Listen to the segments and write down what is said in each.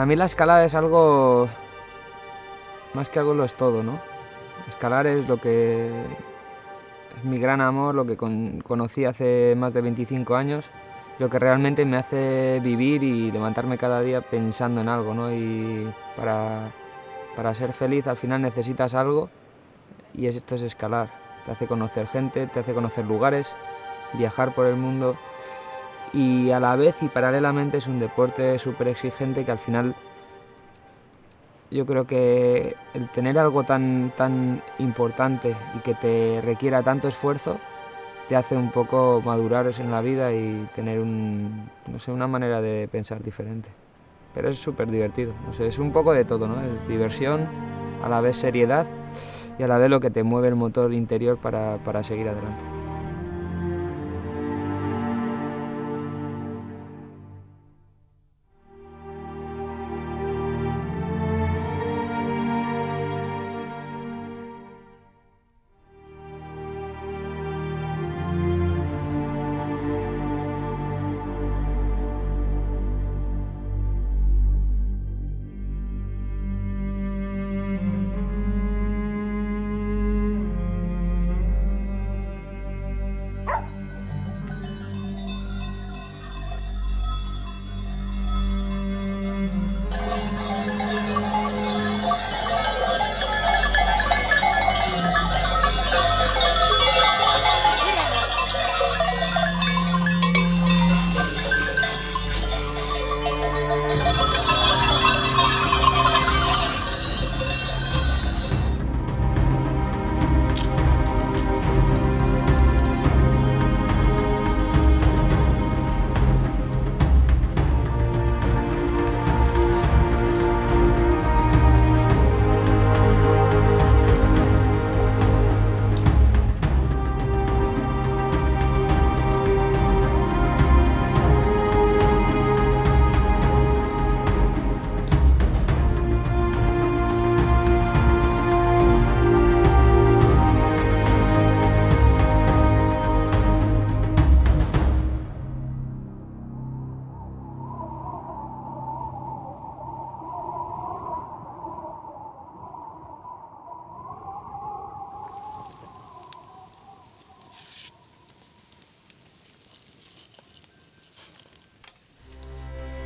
Para mí la escalada es algo, más que algo lo es todo, ¿no? Escalar es lo que es mi gran amor, lo que conocí hace más de 25 años, lo que realmente me hace vivir y levantarme cada día pensando en algo, ¿no? Y para ser feliz al final necesitas algo y esto es escalar. Te hace conocer gente, te hace conocer lugares, viajar por el mundo y a la vez y paralelamente es un deporte súper exigente que al final yo creo que el tener algo tan importante y que te requiera tanto esfuerzo te hace un poco madurar en la vida y tener no sé, una manera de pensar diferente. Pero es súper divertido, no sé, es un poco de todo, ¿no? Es diversión, a la vez seriedad y a la vez lo que te mueve el motor interior para seguir adelante.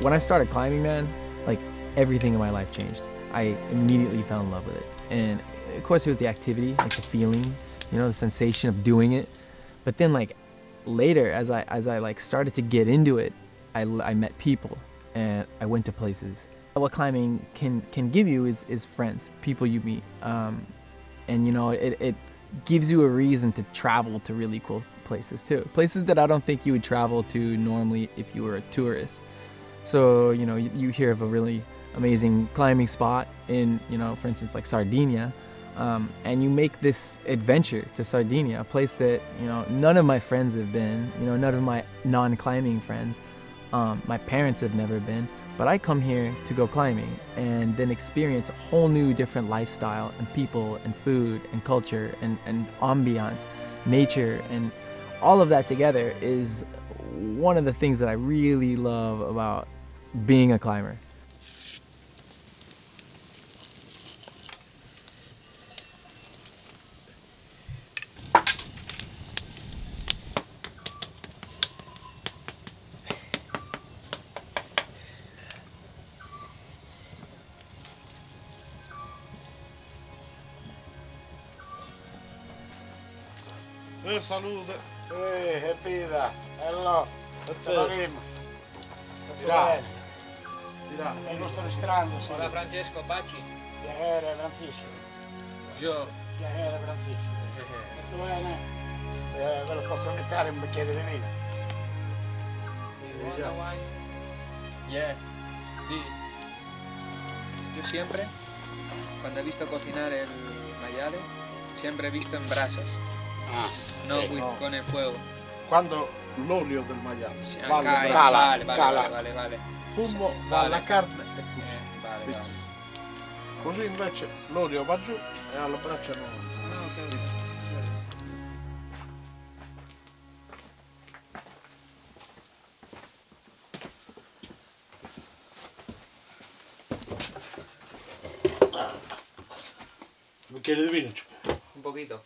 When I started climbing, man, like everything in my life changed. I immediately fell in love with it. And of course it was the activity, like the feeling, you know, the sensation of doing it. But then like later as I like started to get into it, I met people and I went to places. What climbing can give you is friends, people you meet. And you know, it gives you a reason to travel to really cool places too. Places that I don't think you would travel to normally if you were a tourist. So, you know, you hear of a really amazing climbing spot in, you know, for instance, like Sardinia, and you make this adventure to Sardinia, a place that, you know, none of my friends have been, you know, none of my non-climbing friends, my parents have never been, but I come here to go climbing and then experience a whole new different lifestyle and people and food and culture and ambiance, nature, and all of that together is one of the things that I really love about being a climber. Salute. Hepida. Hello. Salim. Tira. Tira. E lo sto registrando. Hola Francesco, baci. Piacere Francisco. Gio. Piacere Francisco. Tutto bene? Ve lo posso mettere un bicchiere di vino? Yeah. Sí. Yo siempre, cuando he visto cocinar el maiale, siempre he visto en brasas, no sì. con el fuego. Quando l'olio del maiale Sí, vale, vale. fumo Sì, va vale. alla carne e tutto. Vale. Così invece l'olio va giù e alla braccia no. Ah, ok. Un bicchiere di vino, ci- Un poquito.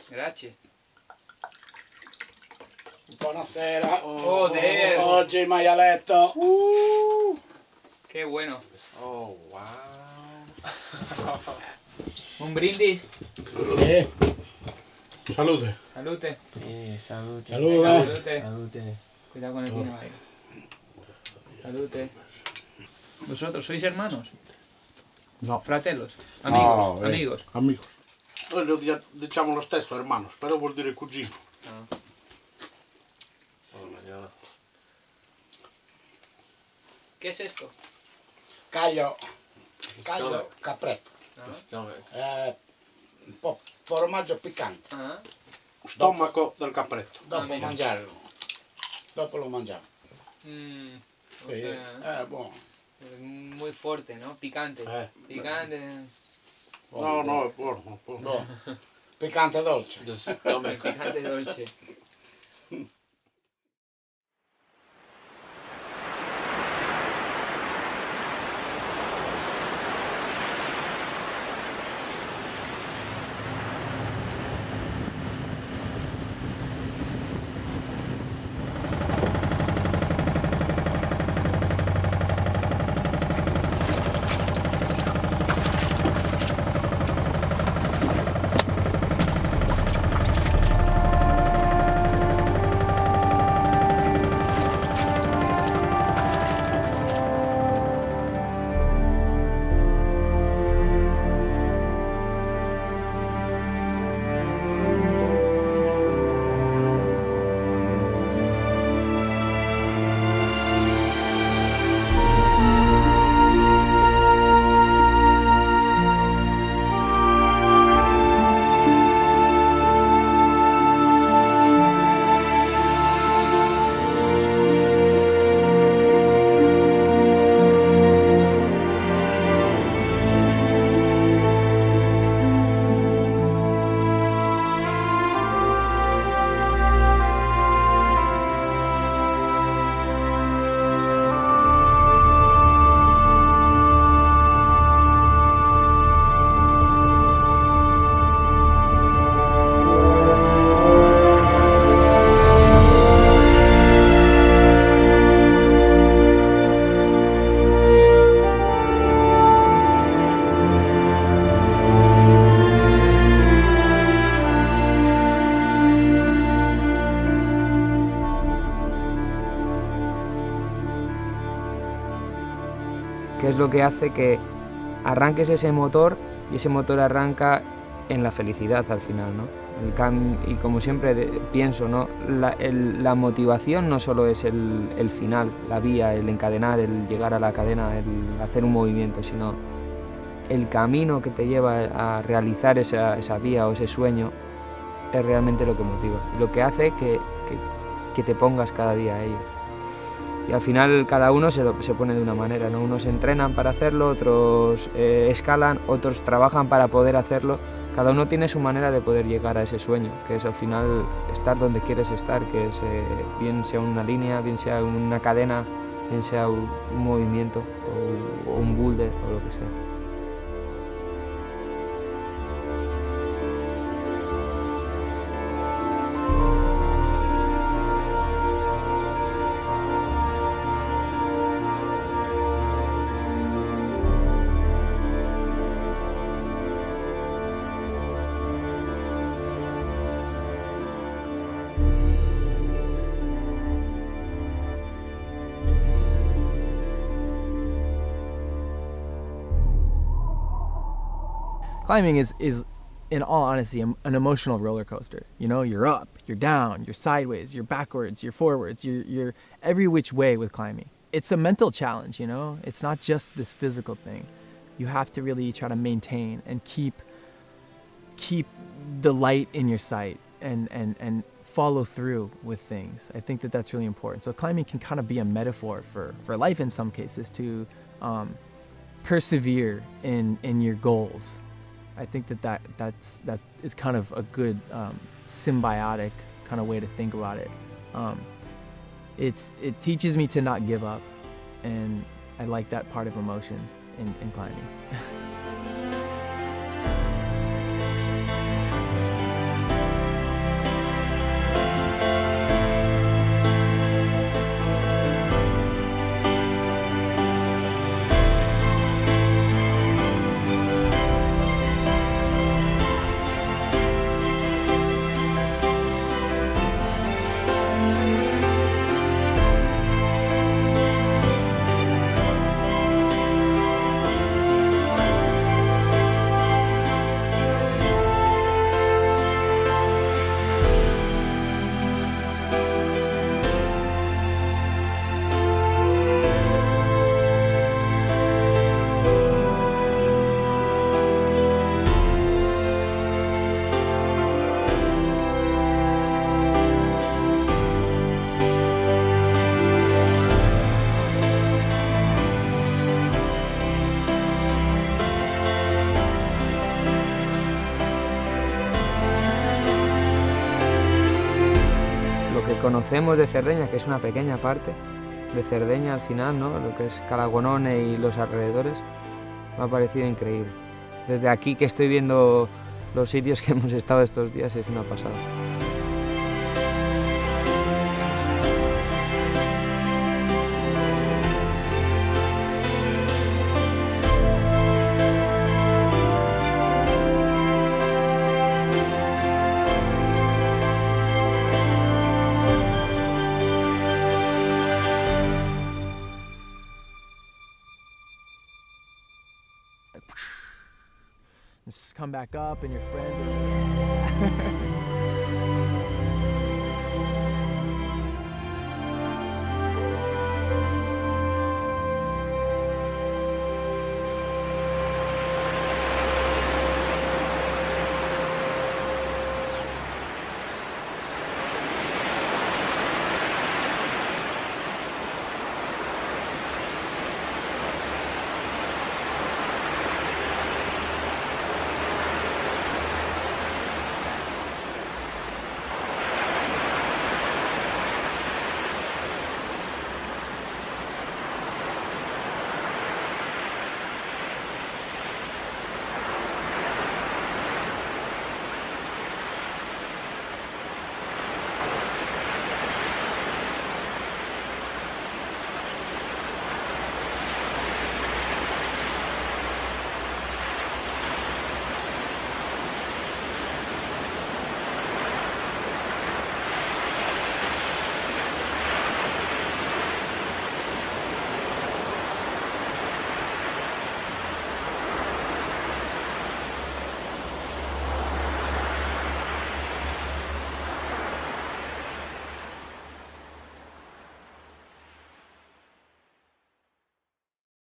Grazie. Buonasera. Joder. Oggi maialetto. Qué bueno. Oh, wow. Un brindis. Eh, Salute. Salute. Salute. Saluda. Salute. Salute. Cuidado con el vino ahí. Salute. ¿Vosotros sois hermanos? No. Fratellos. Amigos. No, amigos. Amigos. Noi diciamo lo stesso, hermanos, però vuol dire cugino. Ah. ¿Qué es esto? caglio capretto. Un po' formaggio piccante. Ah. Stomaco del capretto. Dopo Amico. mangiarlo. Dopo lo mangiamo. Mm, o Sì, sea, buono. muy fuerte, ¿no? Picante. Picante. No, no, è buono, è buono. Buono. Piccante dolce. El picante dolce. Que es lo que hace que arranques ese motor y ese motor arranca en la felicidad al final, ¿no? Y como siempre pienso, ¿no? La motivación no solo es el final, la vía, el encadenar, el llegar a la cadena, el hacer un movimiento, sino el camino que te lleva a realizar esa vía o ese sueño es realmente lo que motiva, lo que hace que te pongas cada día a ello. Y al final cada uno se pone de una manera, ¿no? Unos entrenan para hacerlo, otros escalan, otros trabajan para poder hacerlo. Cada uno tiene su manera de poder llegar a ese sueño, que es al final estar donde quieres estar, que es bien sea una línea, bien sea una cadena, bien sea un movimiento o un boulder o lo que sea. Climbing is in all honesty an emotional roller coaster. You know, you're up, you're down, you're sideways, you're backwards, you're forwards, you're every which way with climbing. It's a mental challenge, you know? It's not just this physical thing. You have to really try to maintain and keep the light in your sight and follow through with things. I think that that's really important. So climbing can kind of be a metaphor for life in some cases, to persevere in your goals. I think that is kind of a good symbiotic kind of way to think about it. It teaches me to not give up. and I like that part of emotion in climbing. Lo que conocemos de Cerdeña, que es una pequeña parte de Cerdeña al final, ¿no? Lo que es Calagonone y los alrededores, me ha parecido increíble. Desde aquí que estoy viendo los sitios que hemos estado estos días es una pasada. Just come back up and your friends are